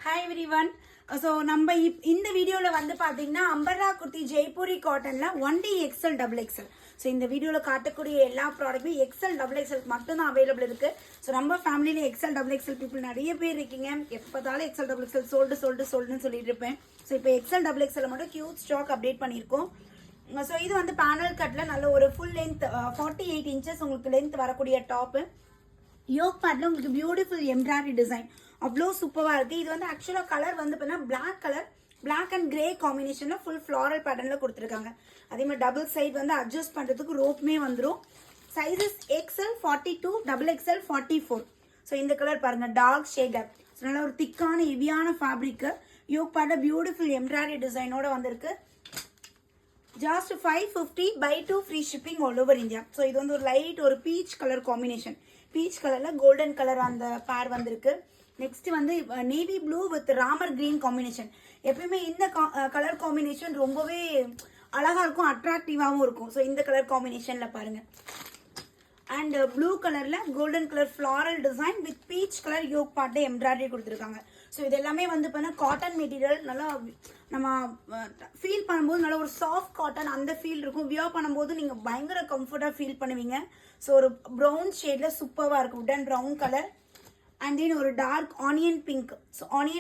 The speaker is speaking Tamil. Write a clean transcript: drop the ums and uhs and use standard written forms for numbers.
Hi everyone. ஸோ நம்ம இந்த வீடியோவில் வந்து பார்த்தீங்கன்னா அம்பர்லா குர்த்தி ஜெய்ப்பூரி காட்டனில் 1D XL XXL. ஸோ இந்த வீடியோவில் காட்டக்கூடிய எல்லா ப்ராடக்ட்டுமே XL XXL மட்டும்தான் அவைலபிள் இருக்குது. ஸோ நம்ம ஃபேமிலியில் XL XXL பீப்புள் நிறைய பேர் இருக்கீங்க. எப்போதாலும் XL XXL சோல்டுன்னு சொல்லிட்டு இருப்பேன். ஸோ இப்போ XL XXL மட்டும் கியூட் ஸ்டாக் அப்டேட் பண்ணியிருக்கோம். ஸோ இது வந்து பேனல் கட்டில் நல்ல ஒரு ஃபுல் லென்த் 48 இன்ச்சஸ் உங்களுக்கு லென்த் வரக்கூடிய டாப்பு. யோக் பேட்ல உங்களுக்கு பியூட்டிஃபுல் எம்ப்ராய்டரி டிசைன் அவ்வளோ சூப்பராக இருக்குது. இது வந்து ஆக்சுவலாக கலர் வந்து பார்த்தீங்கன்னா black colour, black and grey காம்பினேஷனில் ஃபுல் ஃப்ளாரல் பேட்டர்னில் கொடுத்துருக்காங்க. அதே மாதிரி டபுள் சைட் வந்து அட்ஜஸ்ட் பண்ணுறதுக்கு ரோப்புமே வந்துடும். Sizes XL 42, XXL 44. ஸோ இந்த கலர் பாருங்கள், டார்க் ஷேடர். ஸோ நல்லா ஒரு திக்கான ஹெவியான ஃபேப்ரிக்கு. யோக் பேட்ல பியூட்டிஃபுல் எம்ப்ராய்டரி டிசைனோட வந்திருக்கு. Just 550 by 2 free shipping all over India. So இது வந்து ஒரு லைட் ஒரு பீச் கலர் காம்பினேஷன். பீச் கலரில் கோல்டன் கலர் அந்த பேர் வந்திருக்கு. நெக்ஸ்ட் வந்து navy blue with Ramar green combination. எப்பயுமே இந்த கலர் காம்பினேஷன் ரொம்பவே அழகாக இருக்கும், அட்ராக்டிவாகவும் இருக்கும். ஸோ இந்த கலர் காம்பினேஷனில் பாருங்கள். அண்ட் ப்ளூ கலரில் golden colour floral design with peach colour yoke part embroidery கொடுத்துருக்காங்க. ஸோ இது எல்லாமே வந்து பார்த்தீங்கன்னா காட்டன் மெட்டீரியல். நல்லா நம்ம ஃபீல் பண்ணும்போது நல்லா ஒரு சாஃப்ட் காட்டன் அந்த ஃபீல் இருக்கும். வியர் பண்ணும்போது நீங்கள் பயங்கர கம்ஃபர்ட்டாக ஃபீல் பண்ணுவீங்க. ஸோ ஒரு ப்ரௌன் ஷேடில் சூப்பராக இருக்கும், உடன் ப்ரௌன் கலர். அண்ட் தென் ஒரு dark onion pink. So onion